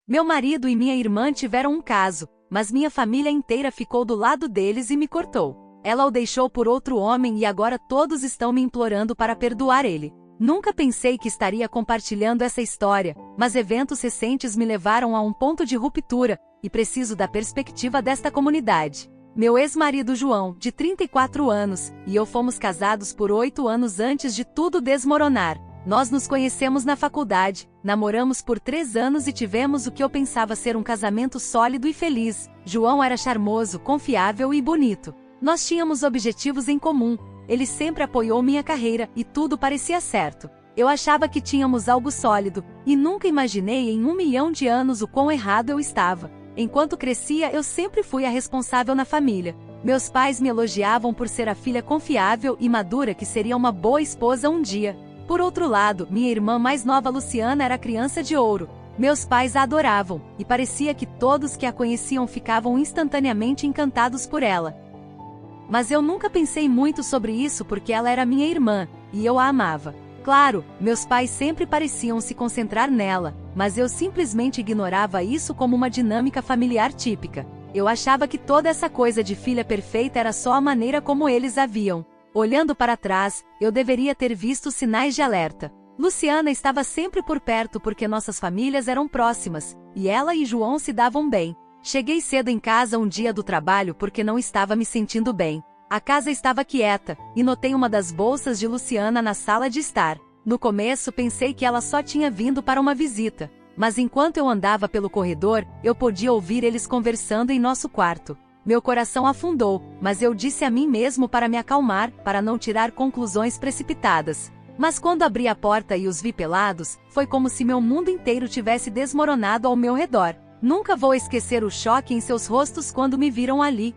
Meu marido e minha irmã tiveram um caso, mas minha família inteira ficou do lado deles e me cortou. Ela o deixou por outro homem e agora todos estão me implorando para perdoar ele. Nunca pensei que estaria compartilhando essa história, mas eventos recentes me levaram a um ponto de ruptura, e preciso da perspectiva desta comunidade. Meu ex-marido João, de 34 anos, e eu fomos casados por 8 anos antes de tudo desmoronar. Nós nos conhecemos na faculdade, namoramos por 3 anos e tivemos o que eu pensava ser um casamento sólido e feliz. João era charmoso, confiável e bonito. Nós tínhamos objetivos em comum. Ele sempre apoiou minha carreira e tudo parecia certo. Eu achava que tínhamos algo sólido, e nunca imaginei em 1 milhão de anos o quão errado eu estava. Enquanto crescia, eu sempre fui a responsável na família. Meus pais me elogiavam por ser a filha confiável e madura que seria uma boa esposa um dia. Por outro lado, minha irmã mais nova Luciana era criança de ouro. Meus pais a adoravam, e parecia que todos que a conheciam ficavam instantaneamente encantados por ela. Mas eu nunca pensei muito sobre isso porque ela era minha irmã, e eu a amava. Claro, meus pais sempre pareciam se concentrar nela, mas eu simplesmente ignorava isso como uma dinâmica familiar típica. Eu achava que toda essa coisa de filha perfeita era só a maneira como eles a viam. Olhando para trás, eu deveria ter visto sinais de alerta. Luciana estava sempre por perto porque nossas famílias eram próximas, e ela e João se davam bem. Cheguei cedo em casa um dia do trabalho porque não estava me sentindo bem. A casa estava quieta, e notei uma das bolsas de Luciana na sala de estar. No começo pensei que ela só tinha vindo para uma visita, mas enquanto eu andava pelo corredor, eu podia ouvir eles conversando em nosso quarto. Meu coração afundou, mas eu disse a mim mesmo para me acalmar, para não tirar conclusões precipitadas. Mas quando abri a porta e os vi pelados, foi como se meu mundo inteiro tivesse desmoronado ao meu redor. Nunca vou esquecer o choque em seus rostos quando me viram ali.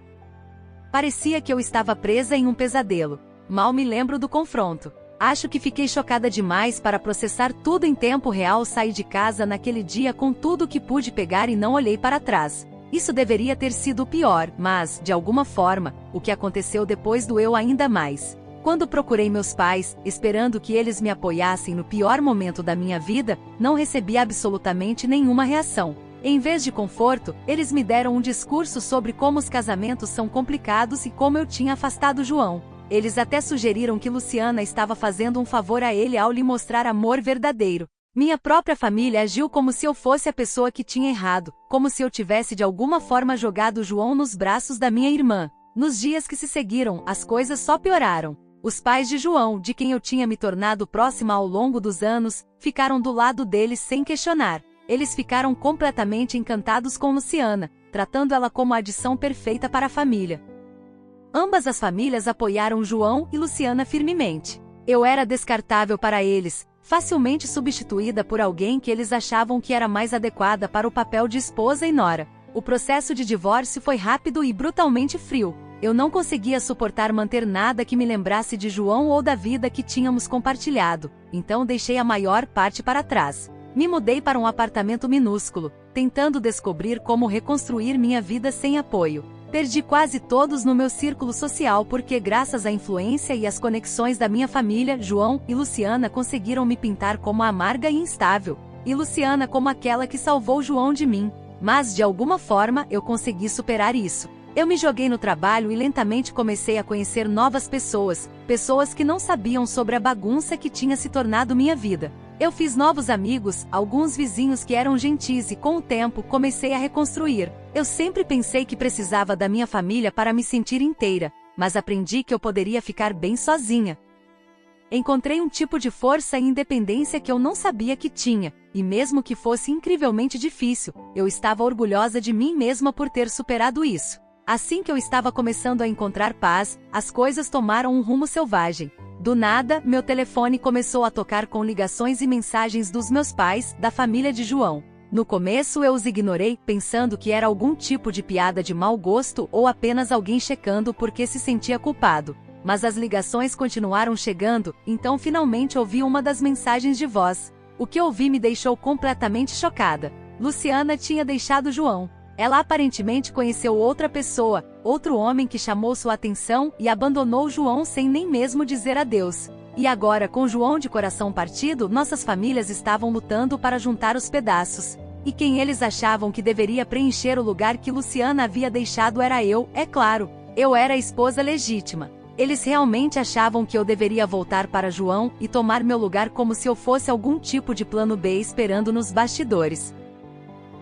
Parecia que eu estava presa em um pesadelo. Mal me lembro do confronto. Acho que fiquei chocada demais para processar tudo em tempo real. Saí de casa naquele dia com tudo que pude pegar e não olhei para trás. Isso deveria ter sido o pior, mas, de alguma forma, o que aconteceu depois doeu ainda mais. Quando procurei meus pais, esperando que eles me apoiassem no pior momento da minha vida, não recebi absolutamente nenhuma reação. Em vez de conforto, eles me deram um discurso sobre como os casamentos são complicados e como eu tinha afastado João. Eles até sugeriram que Luciana estava fazendo um favor a ele ao lhe mostrar amor verdadeiro. Minha própria família agiu como se eu fosse a pessoa que tinha errado, como se eu tivesse de alguma forma jogado João nos braços da minha irmã. Nos dias que se seguiram, as coisas só pioraram. Os pais de João, de quem eu tinha me tornado próxima ao longo dos anos, ficaram do lado deles sem questionar. Eles ficaram completamente encantados com Luciana, tratando ela como a adição perfeita para a família. Ambas as famílias apoiaram João e Luciana firmemente. Eu era descartável para eles, facilmente substituída por alguém que eles achavam que era mais adequada para o papel de esposa e nora. O processo de divórcio foi rápido e brutalmente frio. Eu não conseguia suportar manter nada que me lembrasse de João ou da vida que tínhamos compartilhado, então deixei a maior parte para trás. Me mudei para um apartamento minúsculo, tentando descobrir como reconstruir minha vida sem apoio. Perdi quase todos no meu círculo social porque, graças à influência e às conexões da minha família, João e Luciana conseguiram me pintar como amarga e instável, e Luciana como aquela que salvou João de mim. Mas, de alguma forma, eu consegui superar isso. Eu me joguei no trabalho e lentamente comecei a conhecer novas pessoas, pessoas que não sabiam sobre a bagunça que tinha se tornado minha vida. Eu fiz novos amigos, alguns vizinhos que eram gentis e com o tempo comecei a reconstruir. Eu sempre pensei que precisava da minha família para me sentir inteira, mas aprendi que eu poderia ficar bem sozinha. Encontrei um tipo de força e independência que eu não sabia que tinha, e mesmo que fosse incrivelmente difícil, eu estava orgulhosa de mim mesma por ter superado isso. Assim que eu estava começando a encontrar paz, as coisas tomaram um rumo selvagem. Do nada, meu telefone começou a tocar com ligações e mensagens dos meus pais, da família de João. No começo eu os ignorei, pensando que era algum tipo de piada de mau gosto ou apenas alguém checando porque se sentia culpado. Mas as ligações continuaram chegando, então finalmente ouvi uma das mensagens de voz. O que ouvi me deixou completamente chocada. Luciana tinha deixado João. Ela aparentemente conheceu outra pessoa, outro homem que chamou sua atenção e abandonou João sem nem mesmo dizer adeus. E agora, com João de coração partido, nossas famílias estavam lutando para juntar os pedaços. E quem eles achavam que deveria preencher o lugar que Luciana havia deixado era eu, é claro. Eu era a esposa legítima. Eles realmente achavam que eu deveria voltar para João e tomar meu lugar como se eu fosse algum tipo de plano B esperando nos bastidores.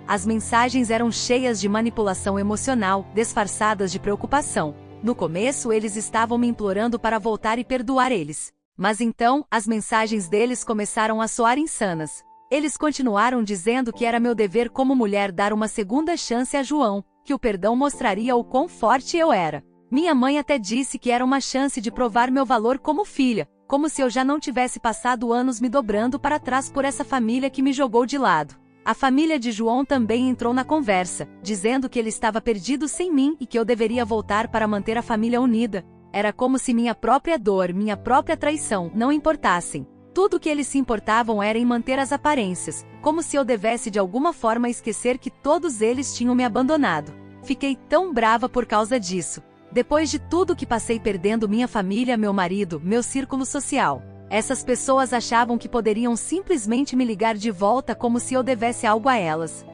As mensagens eram cheias de manipulação emocional, disfarçadas de preocupação. No começo eles estavam me implorando para voltar e perdoar eles. Mas então, as mensagens deles começaram a soar insanas. Eles continuaram dizendo que era meu dever como mulher dar uma segunda chance a João, que o perdão mostraria o quão forte eu era. Minha mãe até disse que era uma chance de provar meu valor como filha, como se eu já não tivesse passado anos me dobrando para trás por essa família que me jogou de lado. A família de João também entrou na conversa, dizendo que ele estava perdido sem mim e que eu deveria voltar para manter a família unida. Era como se minha própria dor, minha própria traição, não importassem. Tudo o que eles se importavam era em manter as aparências, como se eu devesse de alguma forma esquecer que todos eles tinham me abandonado. Fiquei tão brava por causa disso. Depois de tudo que passei perdendo minha família, meu marido, meu círculo social. Essas pessoas achavam que poderiam simplesmente me ligar de volta como se eu devesse algo a elas.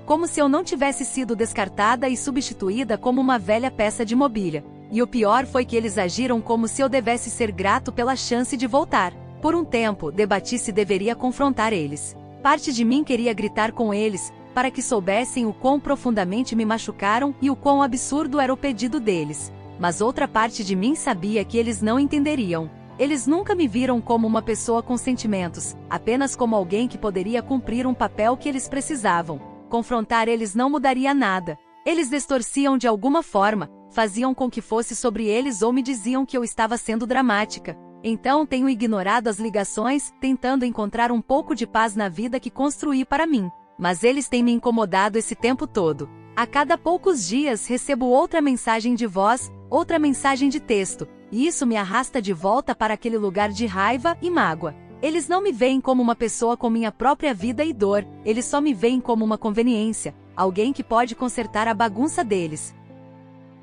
Como se eu não tivesse sido descartada e substituída como uma velha peça de mobília. E o pior foi que eles agiram como se eu devesse ser grato pela chance de voltar. Por um tempo, debati se deveria confrontar eles. Parte de mim queria gritar com eles, para que soubessem o quão profundamente me machucaram e o quão absurdo era o pedido deles. Mas outra parte de mim sabia que eles não entenderiam. Eles nunca me viram como uma pessoa com sentimentos, apenas como alguém que poderia cumprir um papel que eles precisavam. Confrontar eles não mudaria nada. Eles distorciam de alguma forma, faziam com que fosse sobre eles ou me diziam que eu estava sendo dramática. Então tenho ignorado as ligações, tentando encontrar um pouco de paz na vida que construí para mim. Mas eles têm me incomodado esse tempo todo. A cada poucos dias recebo outra mensagem de voz, outra mensagem de texto, e isso me arrasta de volta para aquele lugar de raiva e mágoa. Eles não me veem como uma pessoa com minha própria vida e dor, eles só me veem como uma conveniência, alguém que pode consertar a bagunça deles.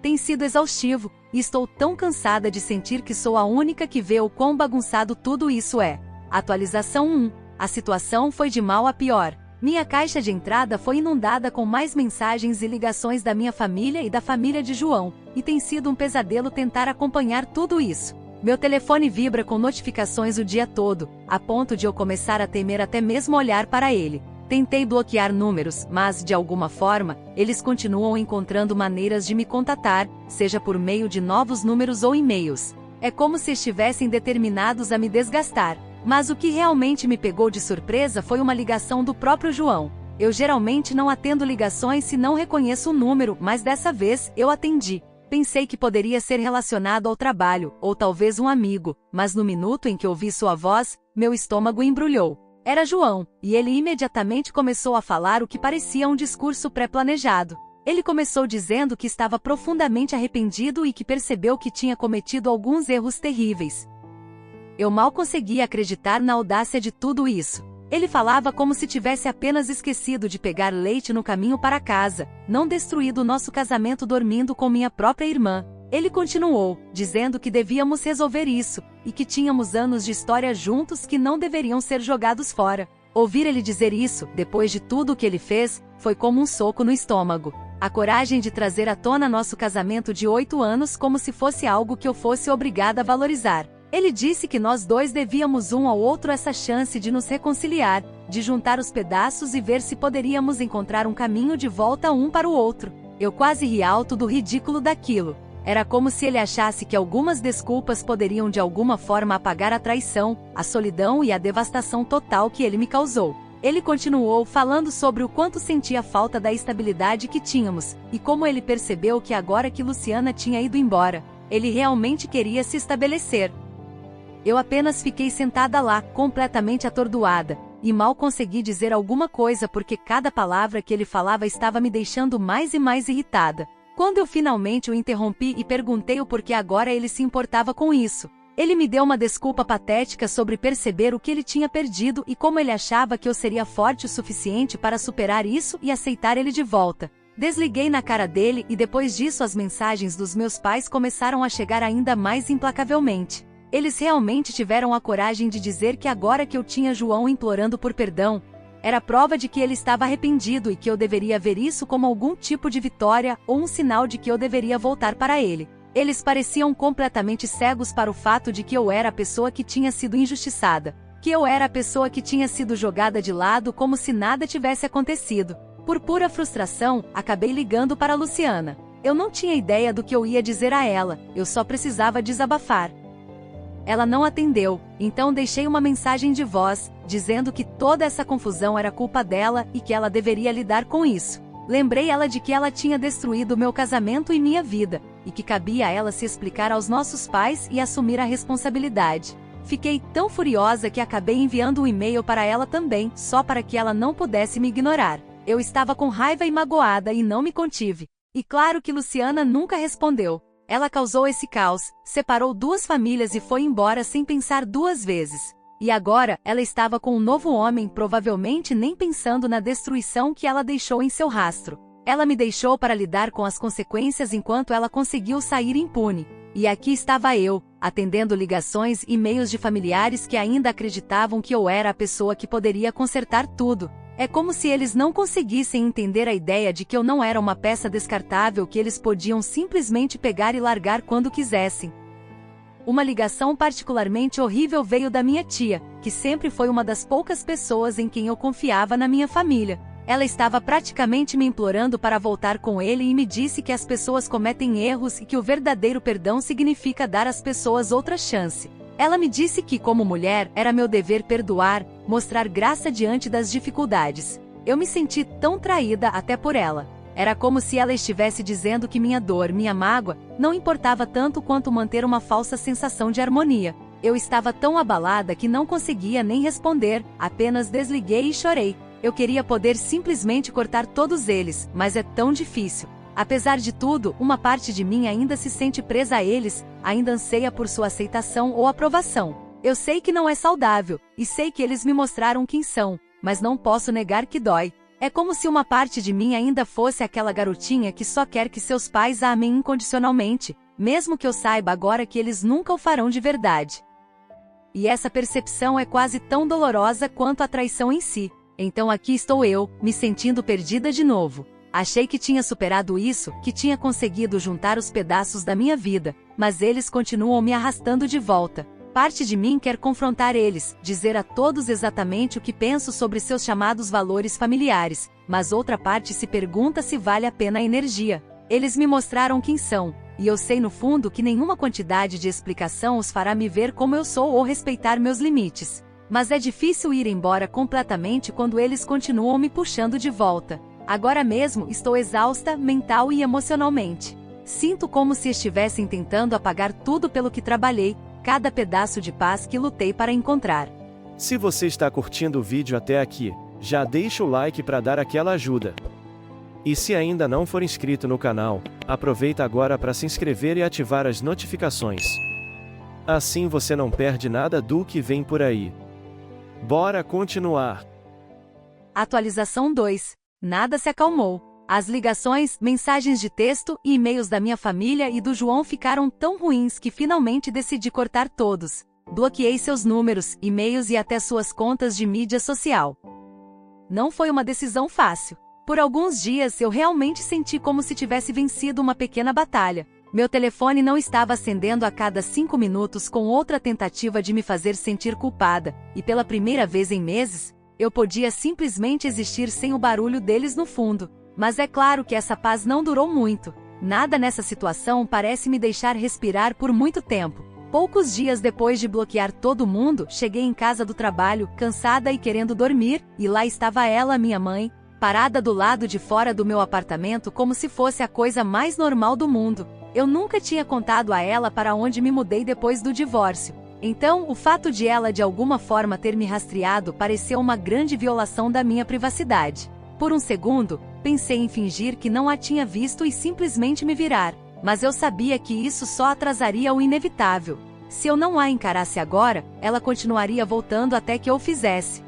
Tem sido exaustivo, e estou tão cansada de sentir que sou a única que vê o quão bagunçado tudo isso é. Atualização 1. A situação foi de mal a pior. Minha caixa de entrada foi inundada com mais mensagens e ligações da minha família e da família de João, e tem sido um pesadelo tentar acompanhar tudo isso. Meu telefone vibra com notificações o dia todo, a ponto de eu começar a temer até mesmo olhar para ele. Tentei bloquear números, mas, de alguma forma, eles continuam encontrando maneiras de me contatar, seja por meio de novos números ou e-mails. É como se estivessem determinados a me desgastar. Mas o que realmente me pegou de surpresa foi uma ligação do próprio João. Eu geralmente não atendo ligações se não reconheço o número, mas dessa vez, eu atendi. Pensei que poderia ser relacionado ao trabalho, ou talvez um amigo, mas no minuto em que ouvi sua voz, meu estômago embrulhou. Era João, e ele imediatamente começou a falar o que parecia um discurso pré-planejado. Ele começou dizendo que estava profundamente arrependido e que percebeu que tinha cometido alguns erros terríveis. Eu mal conseguia acreditar na audácia de tudo isso. Ele falava como se tivesse apenas esquecido de pegar leite no caminho para casa, não destruído nosso casamento dormindo com minha própria irmã. Ele continuou, dizendo que devíamos resolver isso, e que tínhamos anos de história juntos que não deveriam ser jogados fora. Ouvir ele dizer isso, depois de tudo o que ele fez, foi como um soco no estômago. A coragem de trazer à tona nosso casamento de 8 anos como se fosse algo que eu fosse obrigada a valorizar. Ele disse que nós dois devíamos um ao outro essa chance de nos reconciliar, de juntar os pedaços e ver se poderíamos encontrar um caminho de volta um para o outro. Eu quase ri alto do ridículo daquilo. Era como se ele achasse que algumas desculpas poderiam de alguma forma apagar a traição, a solidão e a devastação total que ele me causou. Ele continuou falando sobre o quanto sentia falta da estabilidade que tínhamos, e como ele percebeu que agora que Luciana tinha ido embora, ele realmente queria se estabelecer. Eu apenas fiquei sentada lá, completamente atordoada, e mal consegui dizer alguma coisa porque cada palavra que ele falava estava me deixando mais e mais irritada. Quando eu finalmente o interrompi e perguntei o porquê agora ele se importava com isso, ele me deu uma desculpa patética sobre perceber o que ele tinha perdido e como ele achava que eu seria forte o suficiente para superar isso e aceitar ele de volta. Desliguei na cara dele e depois disso as mensagens dos meus pais começaram a chegar ainda mais implacavelmente. Eles realmente tiveram a coragem de dizer que agora que eu tinha João implorando por perdão, Era prova de que ele estava arrependido e que eu deveria ver isso como algum tipo de vitória ou um sinal de que eu deveria voltar para ele. Eles pareciam completamente cegos para o fato de que eu era a pessoa que tinha sido injustiçada, que eu era a pessoa que tinha sido jogada de lado como se nada tivesse acontecido. Por pura frustração, acabei ligando para Luciana. Eu não tinha ideia do que eu ia dizer a ela, eu só precisava desabafar. Ela não atendeu, então deixei uma mensagem de voz, dizendo que toda essa confusão era culpa dela e que ela deveria lidar com isso. Lembrei ela de que ela tinha destruído meu casamento e minha vida, e que cabia a ela se explicar aos nossos pais e assumir a responsabilidade. Fiquei tão furiosa que acabei enviando um e-mail para ela também, só para que ela não pudesse me ignorar. Eu estava com raiva e magoada e não me contive. E claro que Luciana nunca respondeu. Ela causou esse caos, separou duas famílias e foi embora sem pensar duas vezes. E agora, ela estava com um novo homem, provavelmente nem pensando na destruição que ela deixou em seu rastro. Ela me deixou para lidar com as consequências enquanto ela conseguiu sair impune. E aqui estava eu, atendendo ligações e e-mails de familiares que ainda acreditavam que eu era a pessoa que poderia consertar tudo. É como se eles não conseguissem entender a ideia de que eu não era uma peça descartável que eles podiam simplesmente pegar e largar quando quisessem. Uma ligação particularmente horrível veio da minha tia, que sempre foi uma das poucas pessoas em quem eu confiava na minha família. Ela estava praticamente me implorando para voltar com ele e me disse que as pessoas cometem erros e que o verdadeiro perdão significa dar às pessoas outra chance. Ela me disse que, como mulher, era meu dever perdoar, mostrar graça diante das dificuldades. Eu me senti tão traída até por ela. Era como se ela estivesse dizendo que minha dor, minha mágoa, não importava tanto quanto manter uma falsa sensação de harmonia. Eu estava tão abalada que não conseguia nem responder, apenas desliguei e chorei. Eu queria poder simplesmente cortar todos eles, mas é tão difícil. Apesar de tudo, uma parte de mim ainda se sente presa a eles, ainda anseia por sua aceitação ou aprovação. Eu sei que não é saudável, e sei que eles me mostraram quem são, mas não posso negar que dói. É como se uma parte de mim ainda fosse aquela garotinha que só quer que seus pais a amem incondicionalmente, mesmo que eu saiba agora que eles nunca o farão de verdade. E essa percepção é quase tão dolorosa quanto a traição em si. Então aqui estou eu, me sentindo perdida de novo. Achei que tinha superado isso, que tinha conseguido juntar os pedaços da minha vida, mas eles continuam me arrastando de volta. Parte de mim quer confrontar eles, dizer a todos exatamente o que penso sobre seus chamados valores familiares, mas outra parte se pergunta se vale a pena a energia. Eles me mostraram quem são, e eu sei no fundo que nenhuma quantidade de explicação os fará me ver como eu sou ou respeitar meus limites. Mas é difícil ir embora completamente quando eles continuam me puxando de volta. Agora mesmo estou exausta, mental e emocionalmente. Sinto como se estivessem tentando apagar tudo pelo que trabalhei, cada pedaço de paz que lutei para encontrar. Se você está curtindo o vídeo até aqui, já deixa o like para dar aquela ajuda. E se ainda não for inscrito no canal, aproveita agora para se inscrever e ativar as notificações. Assim você não perde nada do que vem por aí. Bora continuar. Atualização 2. Nada se acalmou. As ligações, mensagens de texto e e-mails da minha família e do João ficaram tão ruins que finalmente decidi cortar todos. Bloqueei seus números, e-mails e até suas contas de mídia social. Não foi uma decisão fácil. Por alguns dias eu realmente senti como se tivesse vencido uma pequena batalha. Meu telefone não estava acendendo a cada 5 minutos com outra tentativa de me fazer sentir culpada, e pela primeira vez em meses, eu podia simplesmente existir sem o barulho deles no fundo. Mas é claro que essa paz não durou muito. Nada nessa situação parece me deixar respirar por muito tempo. Poucos dias depois de bloquear todo mundo, cheguei em casa do trabalho, cansada e querendo dormir, e lá estava ela, minha mãe, parada do lado de fora do meu apartamento como se fosse a coisa mais normal do mundo. Eu nunca tinha contado a ela para onde me mudei depois do divórcio. Então, o fato de ela de alguma forma ter me rastreado pareceu uma grande violação da minha privacidade. Por um segundo, pensei em fingir que não a tinha visto e simplesmente me virar, mas eu sabia que isso só atrasaria o inevitável. Se eu não a encarasse agora, ela continuaria voltando até que eu o fizesse.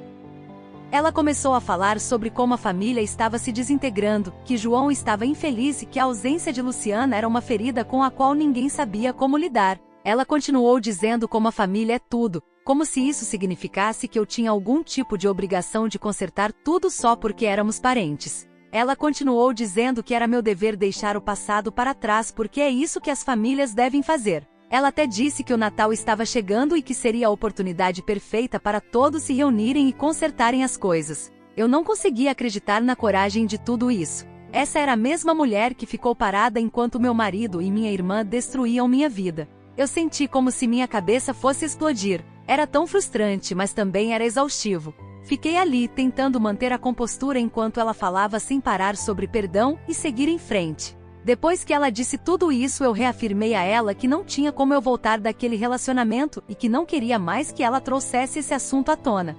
Ela começou a falar sobre como a família estava se desintegrando, que João estava infeliz e que a ausência de Luciana era uma ferida com a qual ninguém sabia como lidar. Ela continuou dizendo como a família é tudo, como se isso significasse que eu tinha algum tipo de obrigação de consertar tudo só porque éramos parentes. Ela continuou dizendo que era meu dever deixar o passado para trás porque é isso que as famílias devem fazer. Ela até disse que o Natal estava chegando e que seria a oportunidade perfeita para todos se reunirem e consertarem as coisas. Eu não conseguia acreditar na coragem de tudo isso. Essa era a mesma mulher que ficou parada enquanto meu marido e minha irmã destruíam minha vida. Eu senti como se minha cabeça fosse explodir. Era tão frustrante, mas também era exaustivo. Fiquei ali, tentando manter a compostura enquanto ela falava sem parar sobre perdão e seguir em frente. Depois que ela disse tudo isso, eu reafirmei a ela que não tinha como eu voltar daquele relacionamento e que não queria mais que ela trouxesse esse assunto à tona.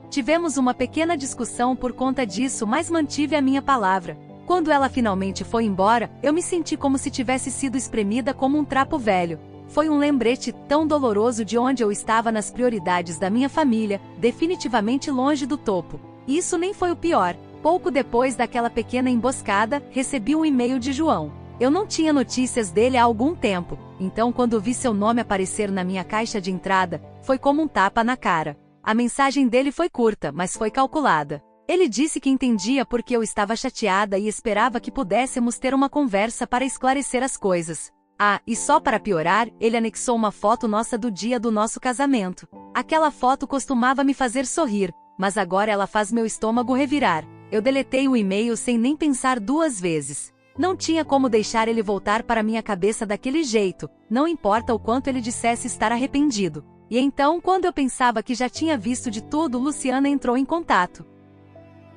Tivemos uma pequena discussão por conta disso, mas mantive a minha palavra. Quando ela finalmente foi embora, eu me senti como se tivesse sido espremida como um trapo velho. Foi um lembrete tão doloroso de onde eu estava nas prioridades da minha família, definitivamente longe do topo. E isso nem foi o pior. Pouco depois daquela pequena emboscada, recebi um e-mail de João. Eu não tinha notícias dele há algum tempo, então quando vi seu nome aparecer na minha caixa de entrada, foi como um tapa na cara. A mensagem dele foi curta, mas foi calculada. Ele disse que entendia porque eu estava chateada e esperava que pudéssemos ter uma conversa para esclarecer as coisas. Ah, e só para piorar, ele anexou uma foto nossa do dia do nosso casamento. Aquela foto costumava me fazer sorrir, mas agora ela faz meu estômago revirar. Eu deletei o e-mail sem nem pensar duas vezes. Não tinha como deixar ele voltar para minha cabeça daquele jeito, não importa o quanto ele dissesse estar arrependido. E então, quando eu pensava que já tinha visto de tudo, Luciana entrou em contato.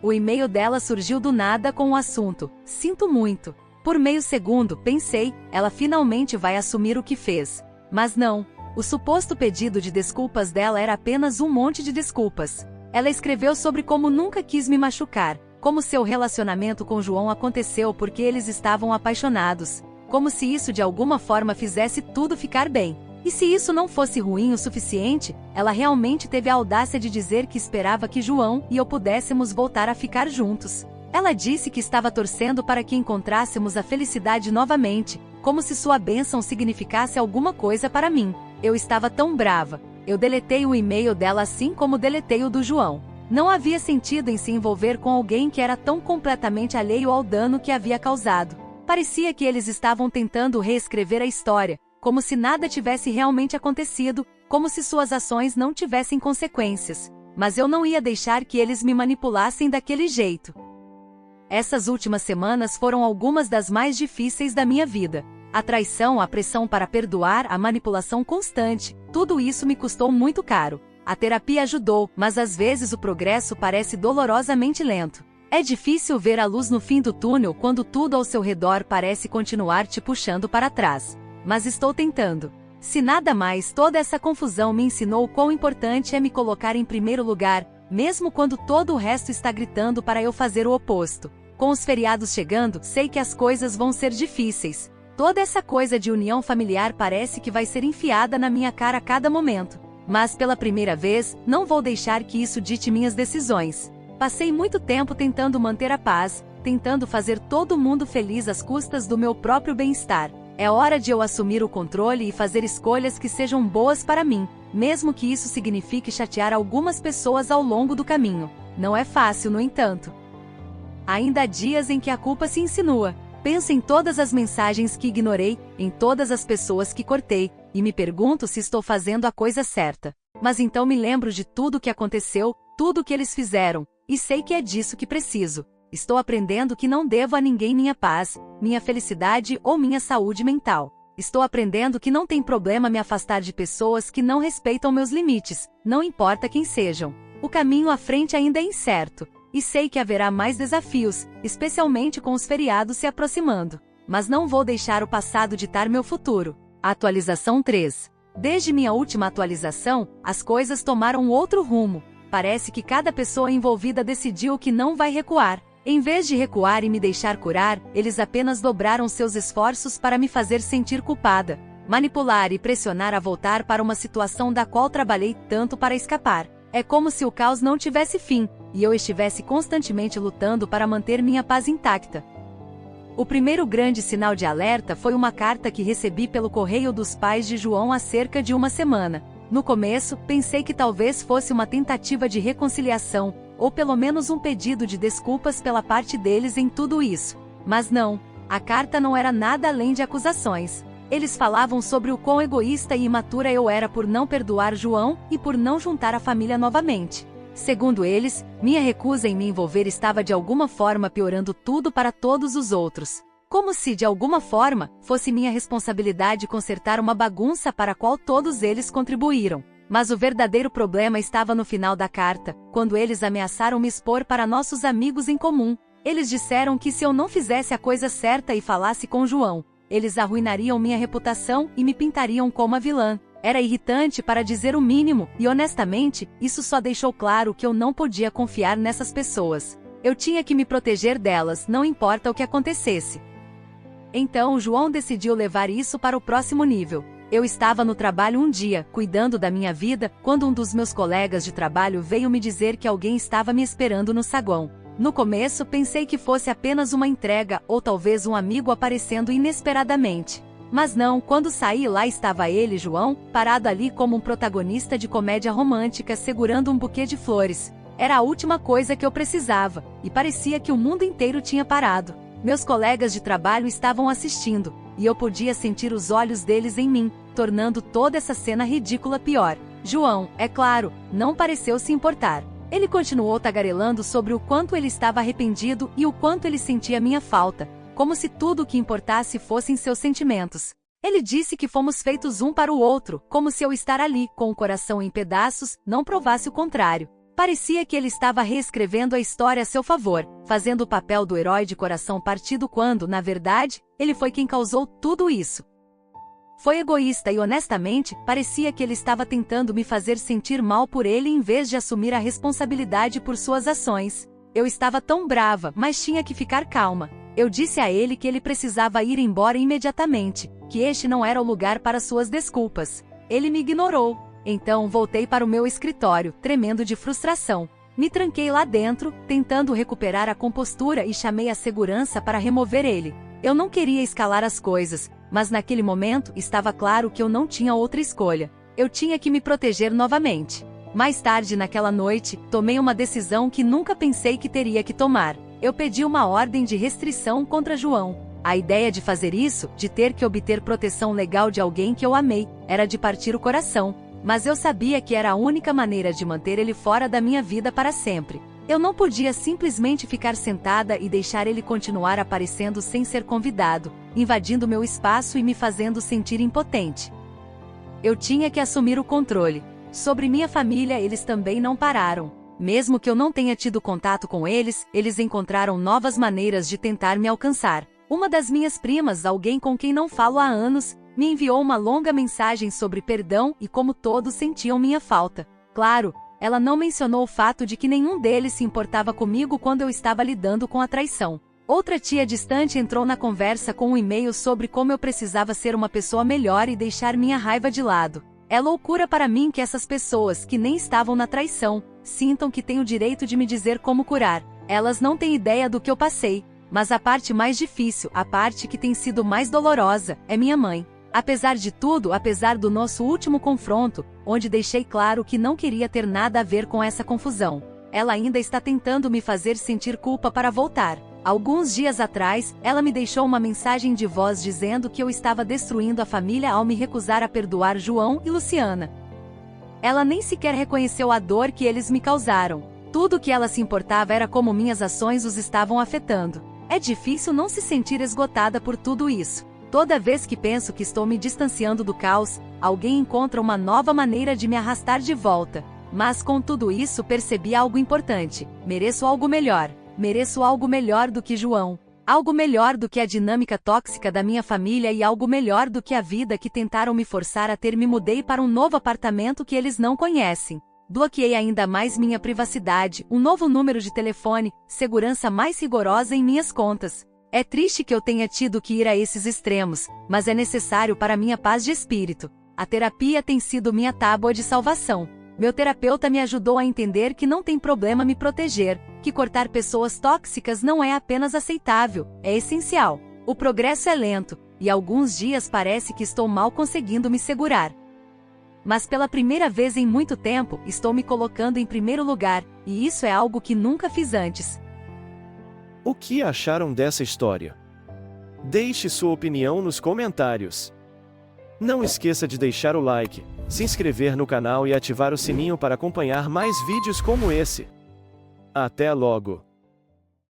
O e-mail dela surgiu do nada com o assunto: "Sinto muito". Por meio segundo, pensei, ela finalmente vai assumir o que fez. Mas não. O suposto pedido de desculpas dela era apenas um monte de desculpas. Ela escreveu sobre como nunca quis me machucar, como seu relacionamento com João aconteceu porque eles estavam apaixonados, como se isso de alguma forma fizesse tudo ficar bem. E se isso não fosse ruim o suficiente, ela realmente teve a audácia de dizer que esperava que João e eu pudéssemos voltar a ficar juntos. Ela disse que estava torcendo para que encontrássemos a felicidade novamente, como se sua bênção significasse alguma coisa para mim. Eu estava tão brava. Eu deletei o e-mail dela assim como deletei o do João. Não havia sentido em se envolver com alguém que era tão completamente alheio ao dano que havia causado. Parecia que eles estavam tentando reescrever a história, como se nada tivesse realmente acontecido, como se suas ações não tivessem consequências. Mas eu não ia deixar que eles me manipulassem daquele jeito. Essas últimas semanas foram algumas das mais difíceis da minha vida. A traição, a pressão para perdoar, a manipulação constante, tudo isso me custou muito caro. A terapia ajudou, mas às vezes o progresso parece dolorosamente lento. É difícil ver a luz no fim do túnel quando tudo ao seu redor parece continuar te puxando para trás. Mas estou tentando. Se nada mais, toda essa confusão me ensinou quão importante é me colocar em primeiro lugar, mesmo quando todo o resto está gritando para eu fazer o oposto. Com os feriados chegando, sei que as coisas vão ser difíceis. Toda essa coisa de união familiar parece que vai ser enfiada na minha cara a cada momento. Mas pela primeira vez, não vou deixar que isso dite minhas decisões. Passei muito tempo tentando manter a paz, tentando fazer todo mundo feliz às custas do meu próprio bem-estar. É hora de eu assumir o controle e fazer escolhas que sejam boas para mim, mesmo que isso signifique chatear algumas pessoas ao longo do caminho. Não é fácil, no entanto. Ainda há dias em que a culpa se insinua. Penso em todas as mensagens que ignorei, em todas as pessoas que cortei, e me pergunto se estou fazendo a coisa certa. Mas então me lembro de tudo o que aconteceu, tudo o que eles fizeram, e sei que é disso que preciso. Estou aprendendo que não devo a ninguém minha paz, minha felicidade ou minha saúde mental. Estou aprendendo que não tem problema me afastar de pessoas que não respeitam meus limites, não importa quem sejam. O caminho à frente ainda é incerto, e sei que haverá mais desafios, especialmente com os feriados se aproximando. Mas não vou deixar o passado ditar meu futuro. Atualização 3. Desde minha última atualização, as coisas tomaram outro rumo. Parece que cada pessoa envolvida decidiu que não vai recuar. Em vez de recuar e me deixar curar, eles apenas dobraram seus esforços para me fazer sentir culpada, manipular e pressionar a voltar para uma situação da qual trabalhei tanto para escapar. É como se o caos não tivesse fim, e eu estivesse constantemente lutando para manter minha paz intacta. O primeiro grande sinal de alerta foi uma carta que recebi pelo correio dos pais de João há cerca de uma semana. No começo, pensei que talvez fosse uma tentativa de reconciliação, ou pelo menos um pedido de desculpas pela parte deles em tudo isso. Mas não, a carta não era nada além de acusações. Eles falavam sobre o quão egoísta e imatura eu era por não perdoar João e por não juntar a família novamente. Segundo eles, minha recusa em me envolver estava de alguma forma piorando tudo para todos os outros. Como se, de alguma forma, fosse minha responsabilidade consertar uma bagunça para a qual todos eles contribuíram. Mas o verdadeiro problema estava no final da carta, quando eles ameaçaram me expor para nossos amigos em comum. Eles disseram que se eu não fizesse a coisa certa e falasse com João, eles arruinariam minha reputação e me pintariam como a vilã. Era irritante para dizer o mínimo, e honestamente, isso só deixou claro que eu não podia confiar nessas pessoas. Eu tinha que me proteger delas, não importa o que acontecesse. Então João decidiu levar isso para o próximo nível. Eu estava no trabalho um dia, cuidando da minha vida, quando um dos meus colegas de trabalho veio me dizer que alguém estava me esperando no saguão. No começo pensei que fosse apenas uma entrega ou talvez um amigo aparecendo inesperadamente. Mas não, quando saí lá estava ele, João, parado ali como um protagonista de comédia romântica segurando um buquê de flores. Era a última coisa que eu precisava, e parecia que o mundo inteiro tinha parado. Meus colegas de trabalho estavam assistindo, e eu podia sentir os olhos deles em mim, tornando toda essa cena ridícula pior. João, é claro, não pareceu se importar. Ele continuou tagarelando sobre o quanto ele estava arrependido e o quanto ele sentia minha falta, como se tudo o que importasse fossem seus sentimentos. Ele disse que fomos feitos um para o outro, como se eu estar ali, com o coração em pedaços, não provasse o contrário. Parecia que ele estava reescrevendo a história a seu favor, fazendo o papel do herói de coração partido quando, na verdade, ele foi quem causou tudo isso. Foi egoísta e honestamente, parecia que ele estava tentando me fazer sentir mal por ele em vez de assumir a responsabilidade por suas ações. Eu estava tão brava, mas tinha que ficar calma. Eu disse a ele que ele precisava ir embora imediatamente, que este não era o lugar para suas desculpas. Ele me ignorou. Então voltei para o meu escritório, tremendo de frustração. Me tranquei lá dentro, tentando recuperar a compostura e chamei a segurança para remover ele. Eu não queria escalar as coisas, mas naquele momento estava claro que eu não tinha outra escolha. Eu tinha que me proteger novamente. Mais tarde naquela noite, tomei uma decisão que nunca pensei que teria que tomar. Eu pedi uma ordem de restrição contra João. A ideia de fazer isso, de ter que obter proteção legal de alguém que eu amei, era de partir o coração. Mas eu sabia que era a única maneira de manter ele fora da minha vida para sempre. Eu não podia simplesmente ficar sentada e deixar ele continuar aparecendo sem ser convidado, invadindo meu espaço e me fazendo sentir impotente. Eu tinha que assumir o controle. Sobre minha família eles também não pararam. Mesmo que eu não tenha tido contato com eles, eles encontraram novas maneiras de tentar me alcançar. Uma das minhas primas, alguém com quem não falo há anos, me enviou uma longa mensagem sobre perdão e como todos sentiam minha falta. Claro, ela não mencionou o fato de que nenhum deles se importava comigo quando eu estava lidando com a traição. Outra tia distante entrou na conversa com um e-mail sobre como eu precisava ser uma pessoa melhor e deixar minha raiva de lado. É loucura para mim que essas pessoas, que nem estavam na traição, sintam que têm o direito de me dizer como curar. Elas não têm ideia do que eu passei. Mas a parte mais difícil, a parte que tem sido mais dolorosa, é minha mãe. Apesar de tudo, apesar do nosso último confronto, onde deixei claro que não queria ter nada a ver com essa confusão, ela ainda está tentando me fazer sentir culpa para voltar. Alguns dias atrás, ela me deixou uma mensagem de voz dizendo que eu estava destruindo a família ao me recusar a perdoar João e Luciana. Ela nem sequer reconheceu a dor que eles me causaram. Tudo que ela se importava era como minhas ações os estavam afetando. É difícil não se sentir esgotada por tudo isso. Toda vez que penso que estou me distanciando do caos, alguém encontra uma nova maneira de me arrastar de volta. Mas com tudo isso percebi algo importante. Mereço algo melhor. Mereço algo melhor do que João. Algo melhor do que a dinâmica tóxica da minha família e algo melhor do que a vida que tentaram me forçar a ter. Me mudei para um novo apartamento que eles não conhecem. Bloqueei ainda mais minha privacidade, um novo número de telefone, segurança mais rigorosa em minhas contas. É triste que eu tenha tido que ir a esses extremos, mas é necessário para minha paz de espírito. A terapia tem sido minha tábua de salvação. Meu terapeuta me ajudou a entender que não tem problema me proteger, que cortar pessoas tóxicas não é apenas aceitável, é essencial. O progresso é lento, e alguns dias parece que estou mal conseguindo me segurar. Mas pela primeira vez em muito tempo, estou me colocando em primeiro lugar, e isso é algo que nunca fiz antes. O que acharam dessa história? Deixe sua opinião nos comentários. Não esqueça de deixar o like, se inscrever no canal e ativar o sininho para acompanhar mais vídeos como esse. Até logo!